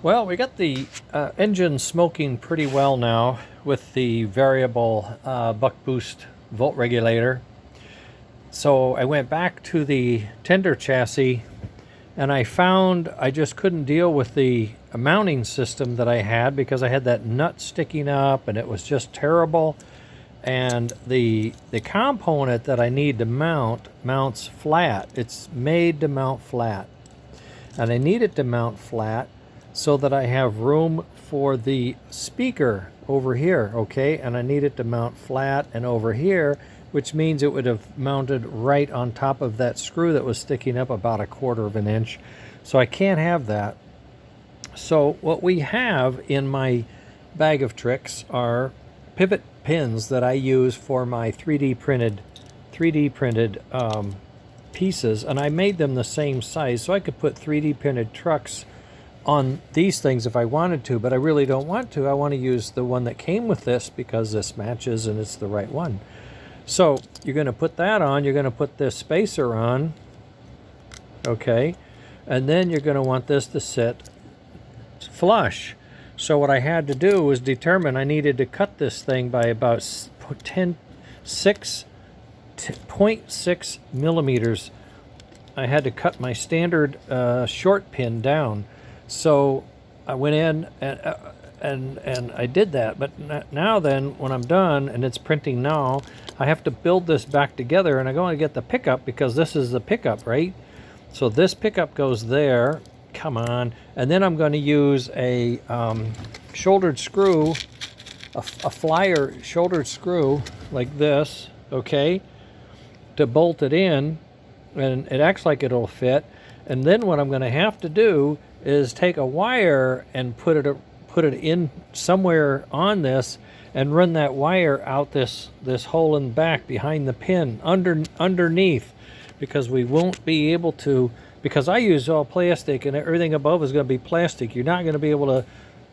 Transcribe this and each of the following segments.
Well, we got the engine smoking pretty well now with the variable buck boost volt regulator. So I went back to the tender chassis and I found I just couldn't deal with the mounting system that I had because I had that nut sticking up and it was just terrible. And the component that I need to mount mounts flat. It's made to mount flat. And I need it to mount flat so that I have room for the speaker over here, okay? And I need it to mount flat and over here, which means it would have mounted right on top of that screw that was sticking up about 1/4 of an inch. So I can't have that. So what we have in my bag of tricks are pivot pins that I use for my 3D printed pieces, and I made them the same size so I could put 3D printed trucks on these things if I wanted to, but I really don't want to. I want to use the one that came with this because this matches and it's the right one. So you're going to put that on, you're going to put this spacer on, okay, and then you're going to want this to sit flush. So what I had to do was determine I needed to cut this thing by about 0.6 millimeters. I had to cut my standard short pin down. So I went in and I did that. But now then, when I'm done and it's printing now, I have to build this back together, and I'm going to get the pickup because this is the pickup, right? So this pickup goes there. Come on. And then I'm going to use a shouldered screw, a flyer shouldered screw like this, okay, to bolt it in, and it acts like it'll fit. And then what I'm going to have to do is take a wire and put it in somewhere on this and run that wire out this hole in the back behind the pin underneath, because we won't be able to, because I use all plastic and everything above is going to be plastic. You're not going to be able to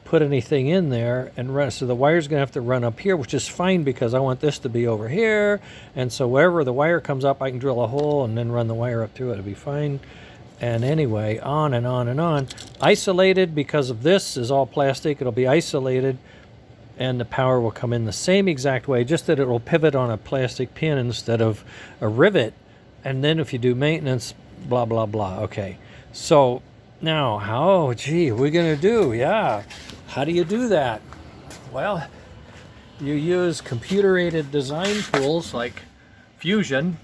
put anything in there and run. So the wire's going to have to run up here, which is fine because I want this to be over here. And so wherever the wire comes up, I can drill a hole and then run the wire up through it. It'll be fine. And anyway, on and on and on. Isolated because of this is all plastic. It'll be isolated and the power will come in the same exact way, just that it'll pivot on a plastic pin instead of a rivet. And then if you do maintenance, blah, blah, blah. Okay. So now, how, gee, what are we going to do? Yeah. How do you do that? Well, you use computer-aided design tools like Fusion.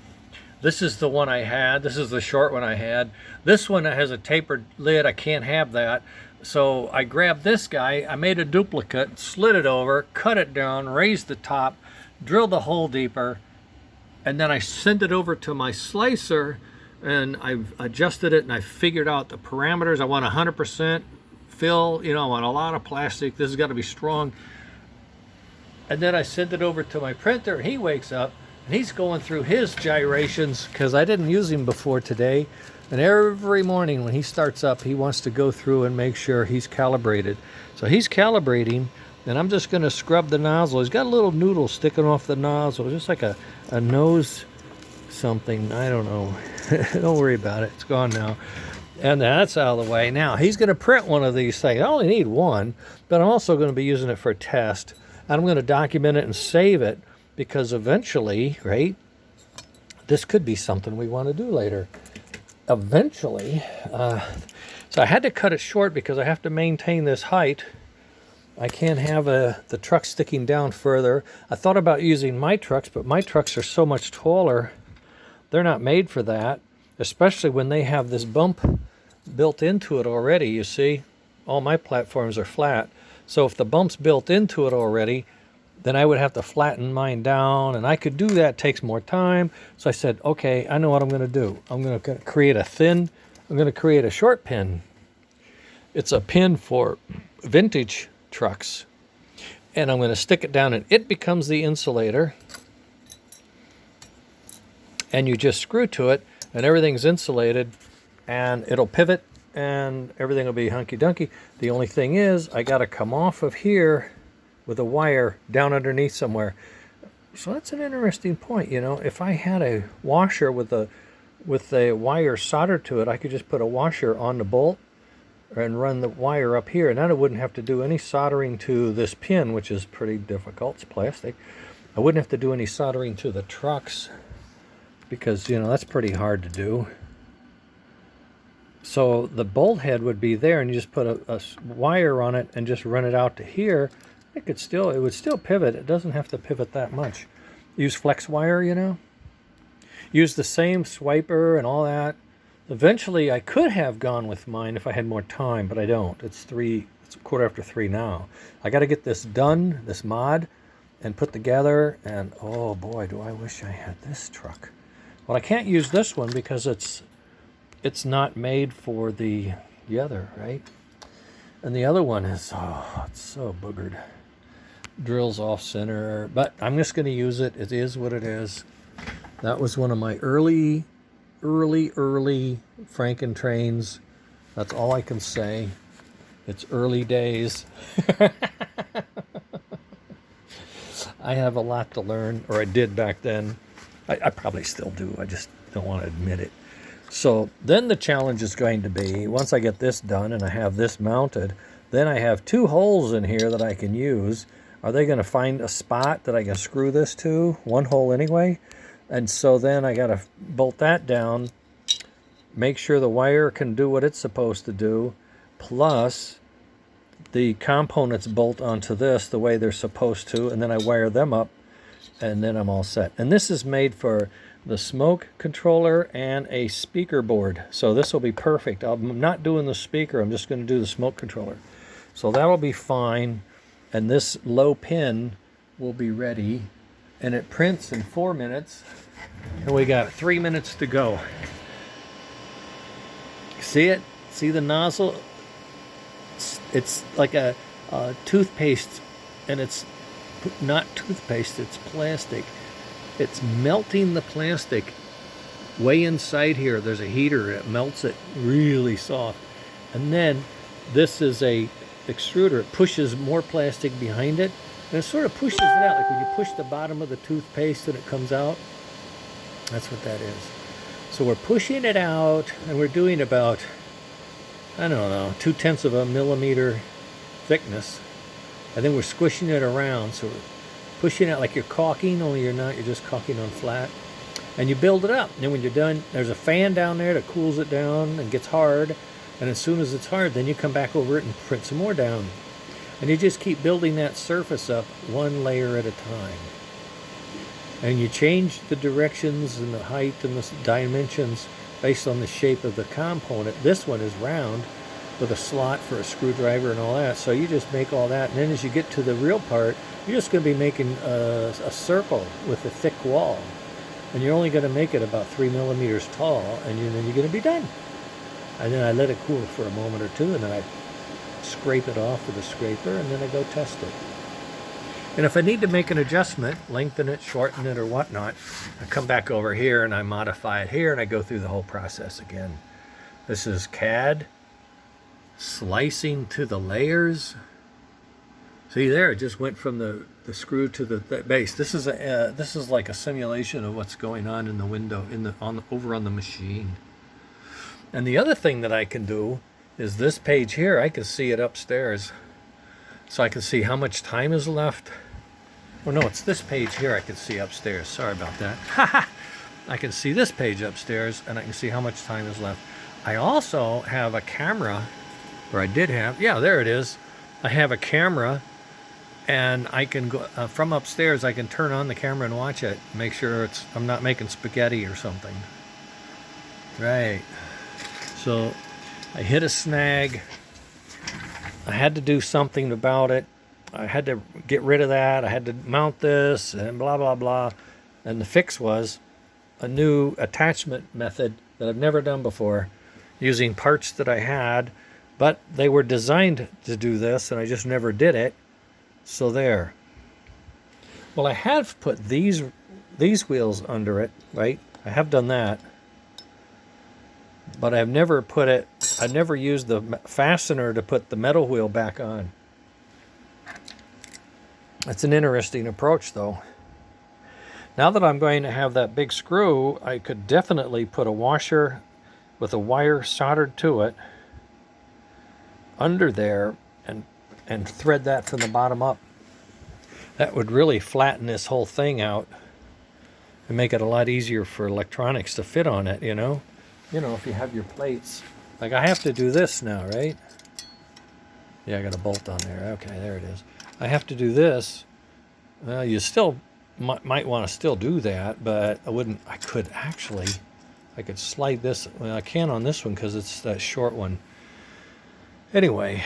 This is the one I had. This is the short one I had. This one has a tapered lid. I can't have that. So I grabbed this guy. I made a duplicate, slid it over, cut it down, raised the top, drilled the hole deeper, and then I sent it over to my slicer, and I've adjusted it and I figured out the parameters. I want 100% fill, I want a lot of plastic. This has got to be strong. And then I sent it over to my printer, and he wakes up and he's going through his gyrations because I didn't use him before today. And every morning when he starts up, he wants to go through and make sure he's calibrated. So he's calibrating, and I'm just going to scrub the nozzle. He's got a little noodle sticking off the nozzle, just like a nose something. I don't know. Don't worry about it. It's gone now. And that's out of the way. Now, he's going to print one of these things. I only need one, but I'm also going to be using it for a test. And I'm going to document it and save it because eventually, right, this could be something we want to do later. Eventually. So I had to cut it short because I have to maintain this height. I can't have the truck sticking down further. I thought about using my trucks, but my trucks are so much taller. They're not made for that, especially when they have this bump built into it already, you see. All my platforms are flat. So if the bump's built into it already, then I would have to flatten mine down, and I could do that. It takes more time. So I said, okay, I know what I'm going to do. I'm going to create a short pin. It's a pin for vintage trucks. And I'm going to stick it down, and it becomes the insulator. And you just screw to it, and everything's insulated, and it'll pivot, and everything will be hunky-dunky. The only thing is, I got to come off of here with a wire down underneath somewhere. So that's an interesting point. If I had a washer with a wire soldered to it, I could just put a washer on the bolt and run the wire up here. And then I wouldn't have to do any soldering to this pin, which is pretty difficult. It's plastic. I wouldn't have to do any soldering to the trucks because, you know, that's pretty hard to do. So the bolt head would be there, and you just put a wire on it and just run it out to here. It would still pivot. It doesn't have to pivot that much. Use flex wire, you know. Use the same swiper and all that. Eventually, I could have gone with mine if I had more time, but I don't. It's 3:15 now. I got to get this done, this mod, and put together. And oh boy, do I wish I had this truck. Well, I can't use this one because it's not made for the other, right? And the other one is, oh, it's so boogered. Drills off center, but I'm just going to use it. It is what it is. That was one of my early Franken trains. That's all I can say. It's early days. I have a lot to learn, or I did back then. I probably still do. I just don't want to admit it. So then the challenge is going to be, once I get this done and I have this mounted, then I have 2 holes in here that I can use. Are they going to find a spot that I can screw this to? 1 hole anyway. And so then I got to bolt that down, make sure the wire can do what it's supposed to do, plus the components bolt onto this the way they're supposed to, and then I wire them up, and then I'm all set. And this is made for the smoke controller and a speaker board. So this will be perfect. I'm not doing the speaker, I'm just going to do the smoke controller. So that'll be fine. And this low pin will be ready. And it prints in 4 minutes. And we got 3 minutes to go. See it? See the nozzle? It's like a toothpaste, and it's not toothpaste, it's plastic. It's melting the plastic way inside here. There's a heater, it melts it really soft. And then this is a extruder. It pushes more plastic behind it, and it sort of pushes it out, like when you push the bottom of the toothpaste and it comes out. That's what that is. So we're pushing it out, and we're doing about, I don't know, 0.2 of a millimeter thickness. And then we're squishing it around, so we're pushing it like you're caulking, only you're not, you're just caulking on flat. And you build it up. And then when you're done, there's a fan down there that cools it down and gets hard. And as soon as it's hard, then you come back over it and print some more down. And you just keep building that surface up 1 layer at a time. And you change the directions and the height and the dimensions based on the shape of the component. This one is round with a slot for a screwdriver and all that. So you just make all that. And then as you get to the real part, you're just going to be making a circle with a thick wall. And you're only going to make it about 3 millimeters tall, and then you're going to be done. And then I let it cool for a moment or two, and then I scrape it off with a scraper, and then I go test it. And if I need to make an adjustment, lengthen it, shorten it, or whatnot, I come back over here and I modify it here, and I go through the whole process again. This is CAD, slicing to the layers. See there, it just went from the screw to the base. This is like a simulation of what's going on in the window over on the machine. And the other thing that I can do is this page here. I can see it upstairs, so I can see how much time is left. Well, no, it's this page here I can see upstairs. Sorry about that. I can see this page upstairs, and I can see how much time is left. I also have a camera, or I did have. Yeah, there it is. I have a camera. And I can go from upstairs. I can turn on the camera and watch it. Make sure I'm not making spaghetti or something. Right. So I hit a snag. I had to do something about it. I had to get rid of that. I had to mount this and blah blah blah. And the fix was a new attachment method that I've never done before, using parts that I had, but they were designed to do this, and I just never did it. So there. Well, I have put these wheels under it, right? I have done that. But I've never used the fastener to put the metal wheel back on. It's an interesting approach, though. Now that I'm going to have that big screw, I could definitely put a washer with a wire soldered to it under there and thread that from the bottom up. That would really flatten this whole thing out and make it a lot easier for electronics to fit on it, you know? You know, if you have your plates. Like I have to do this now, right? Yeah, I got a bolt on there. Okay, there it is. I have to do this. Well, you still might want to still do that, but I could slide this. Well, I can on this one because it's that short one. Anyway,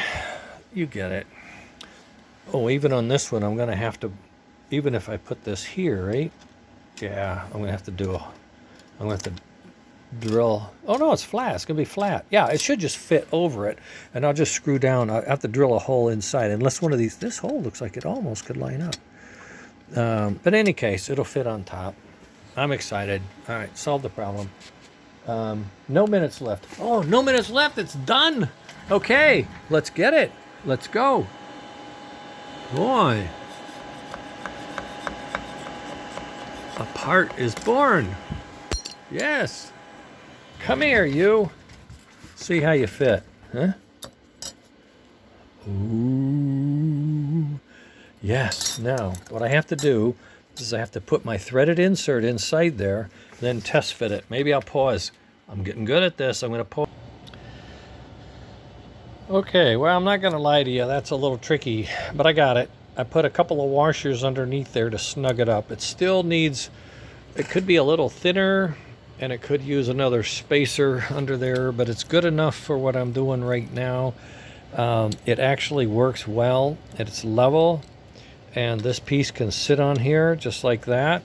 you get it. Oh, even on this one, I'm going to have to, even if I put this here, right? Yeah, I'm going to have to drill. Oh, no, it's flat. It's going to be flat. Yeah, it should just fit over it. And I'll just screw down. I have to drill a hole inside. Unless one of these, this hole looks like it almost could line up. But in any case, it'll fit on top. I'm excited. All right, solved the problem. No minutes left. Oh, no minutes left. It's done. Okay, let's get it. Let's go. Boy. A part is born. Yes. Come here, you. See how you fit, huh? Ooh. Yes. Now, what I have to do is I have to put my threaded insert inside there, then test fit it. Maybe I'll pause. I'm getting good at this. I'm going to pause. Okay, well, I'm not going to lie to you. That's a little tricky, but I got it. I put a couple of washers underneath there to snug it up. It still needs, it could be a little thinner, and it could use another spacer under there, but it's good enough for what I'm doing right now. It actually works well. It's level, and this piece can sit on here just like that.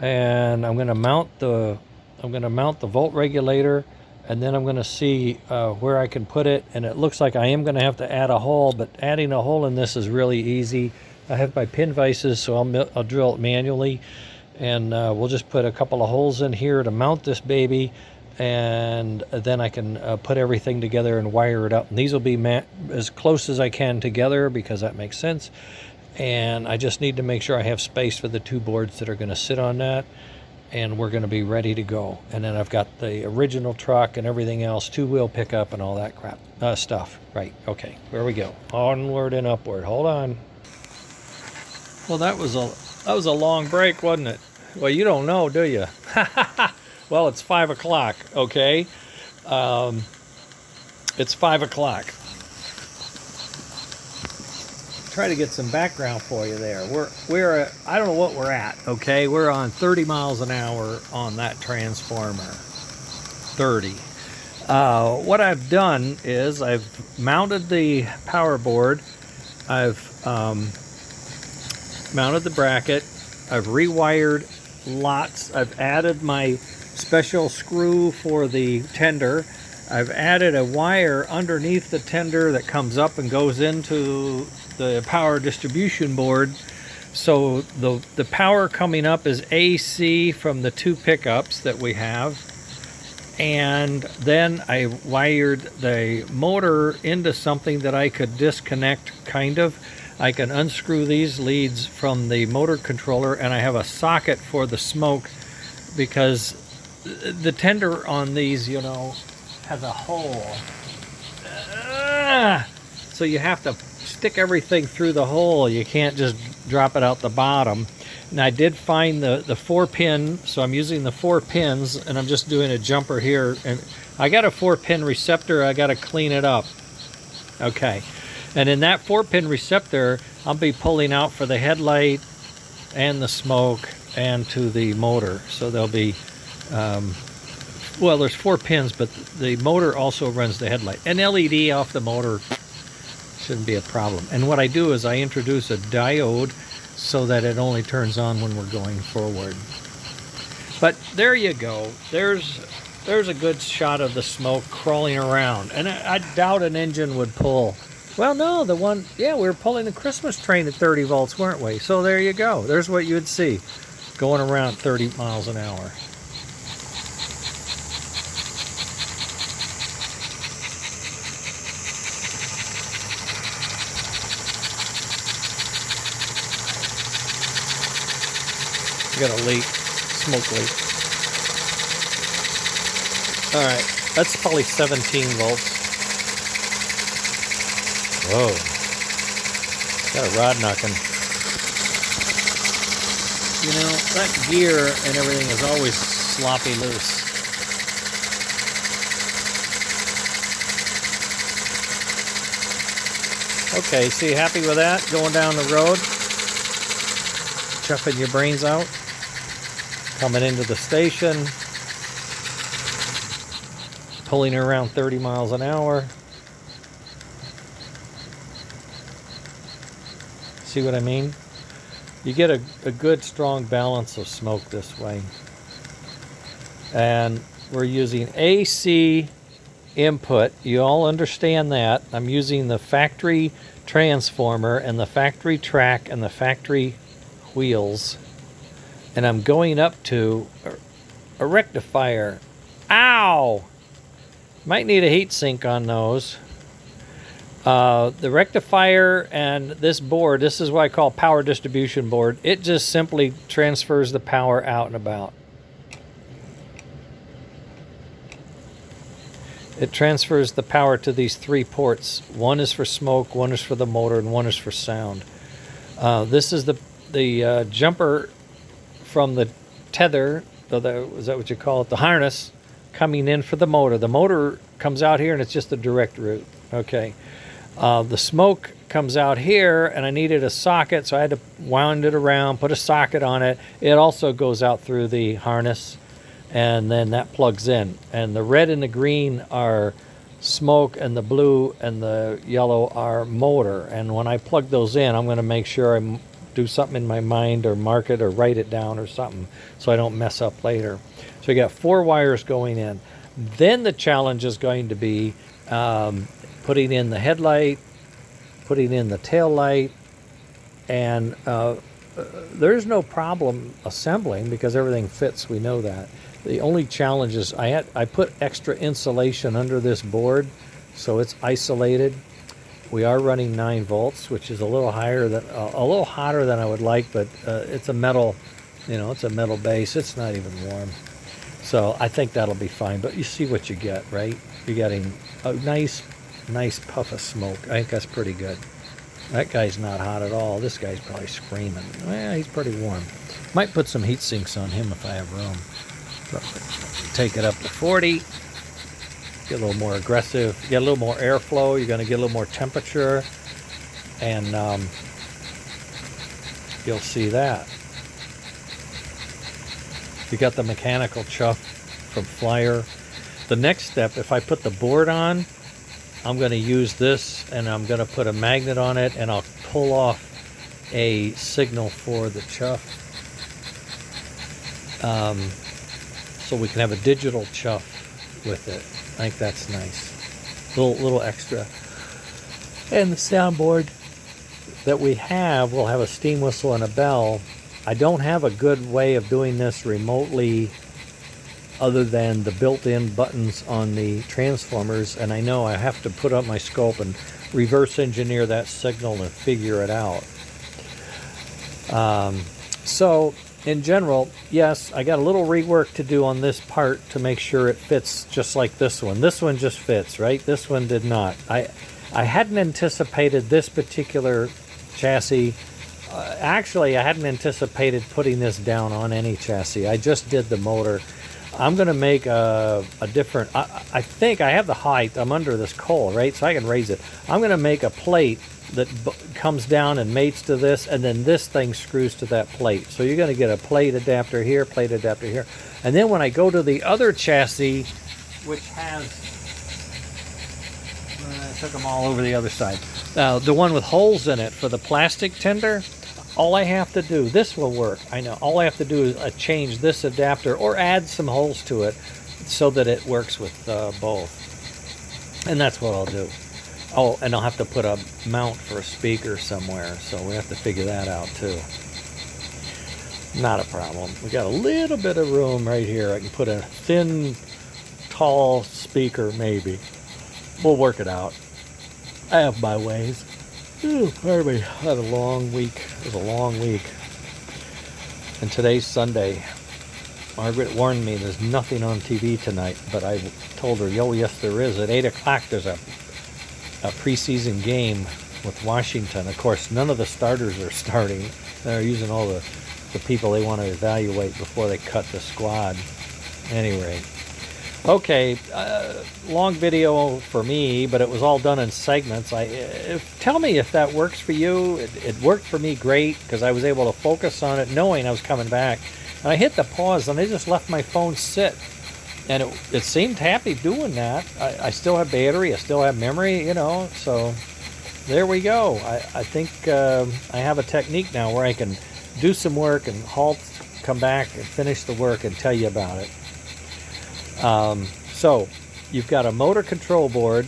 And I'm going to mount the volt regulator, and then I'm going to see where I can put it. And it looks like I am going to have to add a hole, but adding a hole in this is really easy. I have my pin vices, so I'll drill it manually. And we'll just put a couple of holes in here to mount this baby, and then I can put everything together and wire it up. And these will be as close as I can together because that makes sense. And I just need to make sure I have space for the two boards that are going to sit on that, and we're going to be ready to go. And then I've got the original truck and everything else, two-wheel pickup and all that crap stuff. Right, okay, here we go. Onward and upward. Hold on. Well, that was a long break, wasn't it? Well, you don't know, do you? Well, it's 5 o'clock, okay? It's 5 o'clock. Try to get some background for you there. We're I don't know what we're at, okay? We're on 30 miles an hour on that transformer. 30. What I've done is I've mounted the power board. I've mounted the bracket. I've rewired lots. I've added my special screw for the tender. I've added a wire underneath the tender that comes up and goes into the power distribution board. So the power coming up is AC from the two pickups that we have. And then I wired the motor into something that I could disconnect, kind of. I can unscrew these leads from the motor controller, and I have a socket for the smoke because the tender on these, you know, has a hole. So you have to stick everything through the hole. You can't just drop it out the bottom. And I did find the 4-pin, so I'm using the 4 pins, and I'm just doing a jumper here. And I got a 4-pin receptor. I got to clean it up. Okay. And in that 4-pin receptor, I'll be pulling out for the headlight and the smoke and to the motor. So there'll be, well, there's 4 pins, but the motor also runs the headlight. An LED off the motor shouldn't be a problem. And what I do is I introduce a diode so that it only turns on when we're going forward. But there you go. There's a good shot of the smoke crawling around. And I doubt an engine would pull. Well, no, we were pulling the Christmas train at 30 volts, weren't we? So there you go. There's what you would see going around 30 miles an hour. We got a leak, smoke leak. All right, that's probably 17 volts. Whoa. Got a rod knocking. You know, that gear and everything is always sloppy loose. Okay, so you happy with that? Going down the road? Chuffing your brains out? Coming into the station? Pulling around 30 miles an hour? See what I mean? You get a good strong balance of smoke this way. And we're using AC input. You all understand that. I'm using the factory transformer and the factory track and the factory wheels. And I'm going up to a rectifier. Ow! Might need a heat sink on those. The rectifier and this board, this is what I call power distribution board. It just simply transfers the power out and about. It transfers the power to these 3 ports. One is for smoke, one is for the motor, and one is for sound. This is the jumper from the tether, is that what you call it? The harness coming in for the motor. The motor comes out here and it's just a direct route. Okay. The smoke comes out here and I needed a socket, so I had to wound it around, put a socket on it. It also goes out through the harness. And then that plugs in. And the red and the green are smoke, and the blue and the yellow are motor. And when I plug those in, I'm going to make sure I do something in my mind or mark it or write it down or something so I don't mess up later. So you got 4 wires going in. Then the challenge is going to be putting in the headlight, putting in the tail light, and there's no problem assembling because everything fits. We know that. The only challenge is I put extra insulation under this board, so it's isolated. We are running 9 volts, which is a little higher than a little hotter than I would like, but it's a metal, it's a metal base. It's not even warm, so I think that'll be fine. But you see what you get, right? You're getting a nice puff of smoke. I think that's pretty good. That guy's not hot at all. This guy's probably screaming. Well, he's pretty warm. Might put some heat sinks on him if I have room. Take it up to 40. Get a little more aggressive. Get a little more airflow. You're going to get a little more temperature. And you'll see that. You got the mechanical chuff from Flyer. The next step, if I put the board on, I'm going to use this and I'm going to put a magnet on it and I'll pull off a signal for the chuff. So we can have a digital chuff with it. I think that's nice. Little extra. And the soundboard that we have will have a steam whistle and a bell. I don't have a good way of doing this remotely other than the built-in buttons on the transformers, and I know I have to put up my scope and reverse engineer that signal and figure it out. So in general, yes, I got a little rework to do on this part to make sure it fits just like this one. This one just fits, right? This one did not. I hadn't anticipated this particular chassis. Actually, I hadn't anticipated putting this down on any chassis. I just did the motor. I'm going to make a different, I think I have the height. I'm under this coal, right? So I can raise it. I'm going to make a plate that comes down and mates to this, and then this thing screws to that plate. So you're going to get a plate adapter here, plate adapter here. And then when I go to the other chassis, which has, I took them all over the other side, the one with holes in it for the plastic tender, all I have to do, this will work, I know, all I have to do is change this adapter or add some holes to it so that it works with both. And that's what I'll do. Oh, and I'll have to put a mount for a speaker somewhere, so we have to figure that out too. Not a problem. We got a little bit of room right here. I can put a thin, tall speaker maybe. We'll work it out. I have my ways. Ooh, pardon me. I had a long week. It was a long week. And today's Sunday. Margaret warned me there's nothing on TV tonight, but I told her, yo, yes there is. At 8 o'clock there's a preseason game with Washington. Of course, none of the starters are starting. They're using all the people they want to evaluate before they cut the squad. Anyway, okay, long video for me, but it was all done in segments. Tell me if that works for you. It worked for me great because I was able to focus on it knowing I was coming back. And I hit the pause and I just left my phone sit. And it seemed happy doing that. I still have battery, I still have memory, you know, so there we go. I think I have a technique now where I can do some work and halt, come back and finish the work and tell you about it. So you've got a motor control board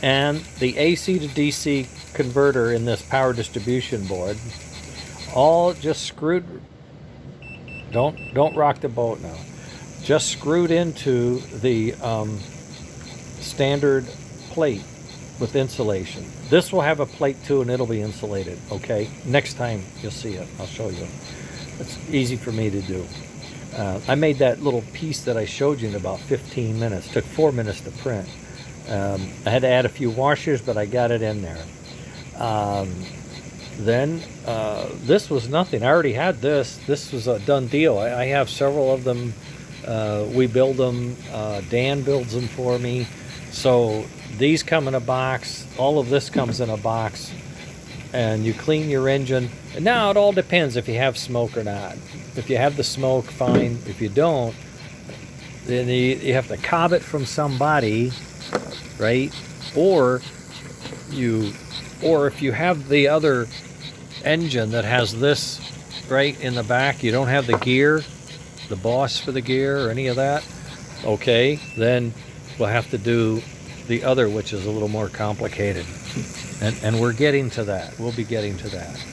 and the AC to DC converter in this power distribution board, all just screwed. Don't rock the boat now. Just screwed into the standard plate with insulation. This will have a plate too, and it'll be insulated. Okay, next time you'll see it, I'll show you. It's easy for me to do. I made that little piece that I showed you in about 15 minutes. Took 4 minutes to print. I had to add a few washers, but I got it in there. Then this was nothing. I already had this. This was a done deal. I have several of them. We build them. Dan builds them for me. So these come in a box. All of this comes in a box. And you clean your engine. And now it all depends if you have smoke or not. If you have the smoke, fine. If you don't, then you have to cob it from somebody, right? Or if you have the other engine that has this right in the back, you don't have the gear, the boss for the gear or any of that, okay, then we'll have to do the other, which is a little more complicated. And we're getting to that. We'll be getting to that.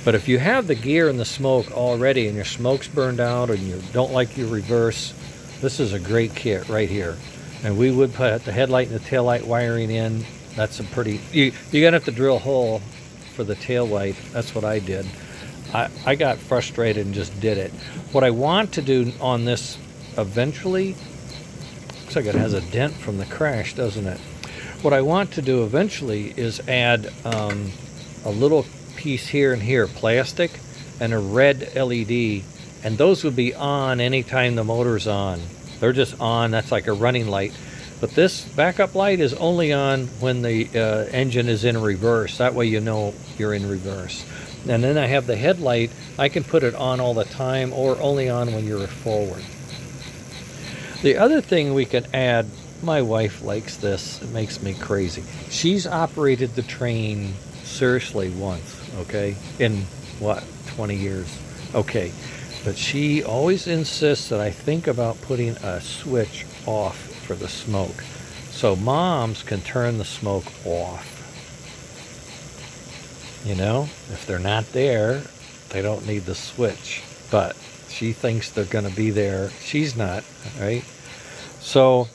But if you have the gear and the smoke already and your smoke's burned out and you don't like your reverse, this is a great kit right here. And we would put the headlight and the taillight wiring in. That's a pretty... You're going to have to drill a hole for the taillight. That's what I did. I got frustrated and just did it. What I want to do on this eventually... Looks like it has a dent from the crash, doesn't it? What I want to do eventually is add a little piece here and here, plastic, and a red LED, and those would be on anytime the motor's on. They're just on. That's like a running light. But this backup light is only on when the engine is in reverse. That way you know you're in reverse. And then I have the headlight. I can put it on all the time or only on when you're forward. The other thing we can add, my wife likes this. It makes me crazy. She's operated the train seriously once, okay? In, what, 20 years? Okay. But she always insists that I think about putting a switch off for the smoke. So moms can turn the smoke off. You know, if they're not there, they don't need the switch. But she thinks they're going to be there. She's not, right? So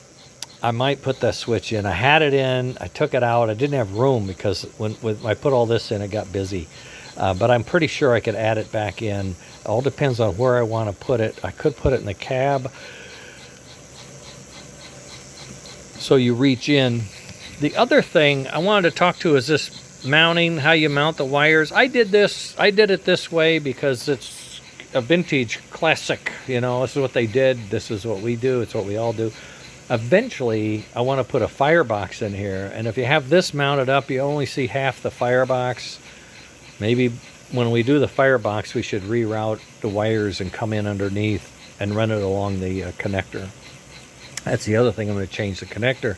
I might put that switch in. I had it in. I took it out. I didn't have room because when I put all this in, it got busy. But I'm pretty sure I could add it back in. It all depends on where I want to put it. I could put it in the cab. So you reach in. The other thing I wanted to talk to is this mounting, how you mount the wires. I did it this way because it's a vintage classic. You know, this is what they did. This is what we do. It's what we all do. Eventually, I want to put a firebox in here. And if you have this mounted up, you only see half the firebox. Maybe when we do the firebox, we should reroute the wires and come in underneath and run it along the connector. That's the other thing. I'm going to change the connector.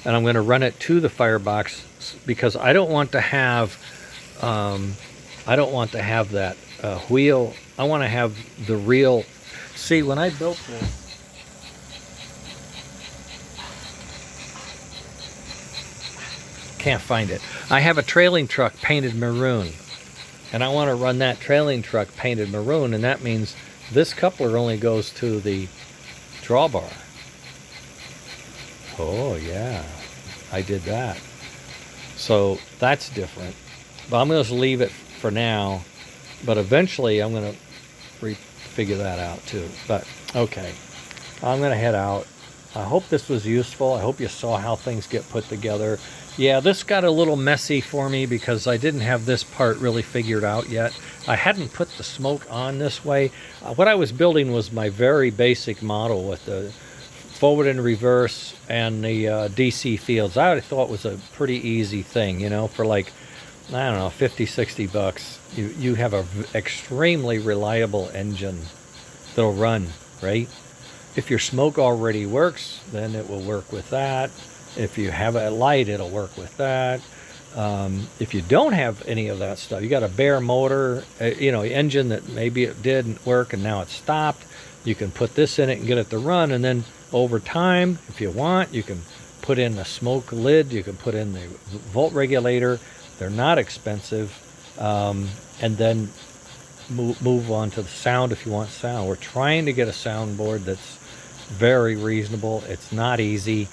And I'm going to run it to the firebox because I don't want to have that wheel. I want to have the real... See, when I built this, can't find it. I have a trailing truck painted maroon, and I want to run that trailing truck painted maroon, and that means this coupler only goes to the drawbar. Oh yeah, I did that. So that's different. But I'm going to leave it for now, but eventually I'm going to figure that out too. But okay, I'm going to head out. I hope this was useful. I hope you saw how things get put together. Yeah, this got a little messy for me because I didn't have this part really figured out yet. I hadn't put the smoke on this way. What I was building was my very basic model with the forward and reverse and the DC fields. I thought it was a pretty easy thing, you know, for like, I don't know, 50, 60 bucks. You have a extremely reliable engine that'll run, right? If your smoke already works, then it will work with that. If you have a light, it'll work with that. If you don't have any of that stuff, you got a bare motor, you know, engine that maybe it didn't work and now it's stopped, you can put this in it and get it to run. And then over time, if you want, you can put in a smoke lid, you can put in the volt regulator. They're not expensive. And then move on to the sound if you want sound. We're trying to get a soundboard that's very reasonable. It's not easy.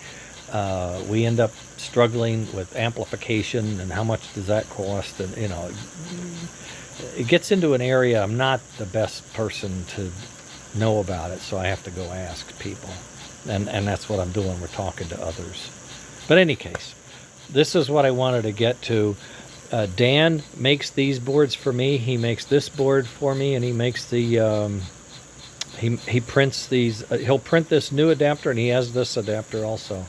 We end up struggling with amplification and how much does that cost, and you know, it gets into an area I'm not the best person to know about it, so I have to go ask people, and that's what I'm doing. We're talking to others. But in any case, this is what I wanted to get to. Dan makes these boards for me. He makes this board for me, and he makes the he prints these. He'll print this new adapter, and he has this adapter also.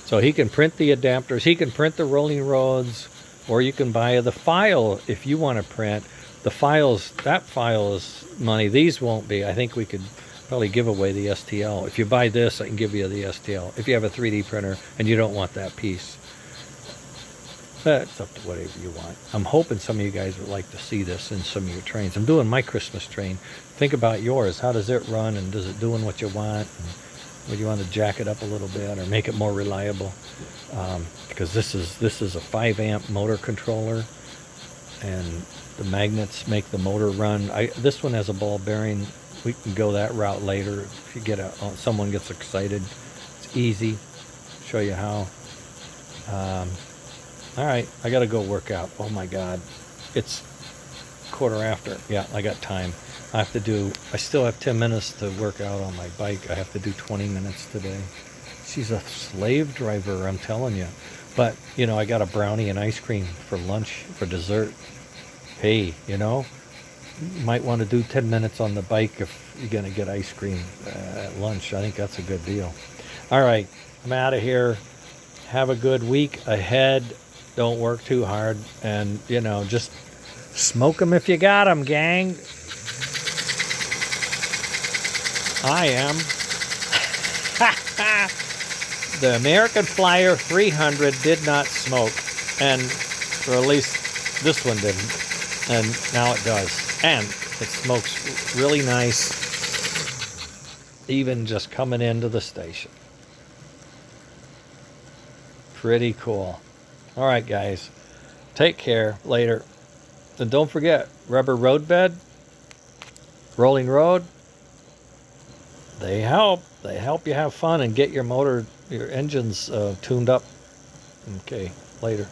So he can print the adapters, he can print the rolling roads, or you can buy the file if you want to print. The files, that file is money. These won't be. I think we could probably give away the STL. If you buy this, I can give you the STL. If you have a 3D printer and you don't want that piece. It's up to whatever you want. I'm hoping some of you guys would like to see this in some of your trains. I'm doing my Christmas train. Think about yours. How does it run, and does it doing what you want? And would you want to jack it up a little bit or make it more reliable? Because this is a 5-amp motor controller, and the magnets make the motor run. This one has a ball bearing. We can go that route later. If you get someone gets excited, it's easy. Show you how. All right, I got to go work out. Oh my God, it's 1:15. Yeah, I got time. I still have 10 minutes to work out on my bike. I have to do 20 minutes today. She's a slave driver, I'm telling you. But, you know, I got a brownie and ice cream for lunch, for dessert. Hey, you know, you might want to do 10 minutes on the bike if you're going to get ice cream at lunch. I think that's a good deal. All right, I'm out of here. Have a good week ahead. Don't work too hard. And, you know, just smoke them if you got them, gang. I am. The American Flyer 300 did not smoke, or at least this one didn't, and now it does. And it smokes really nice, even just coming into the station. Pretty cool. All right, guys. Take care. Later. And don't forget, rubber roadbed, rolling road, they help. They help you have fun and get your engines tuned up. Okay, later.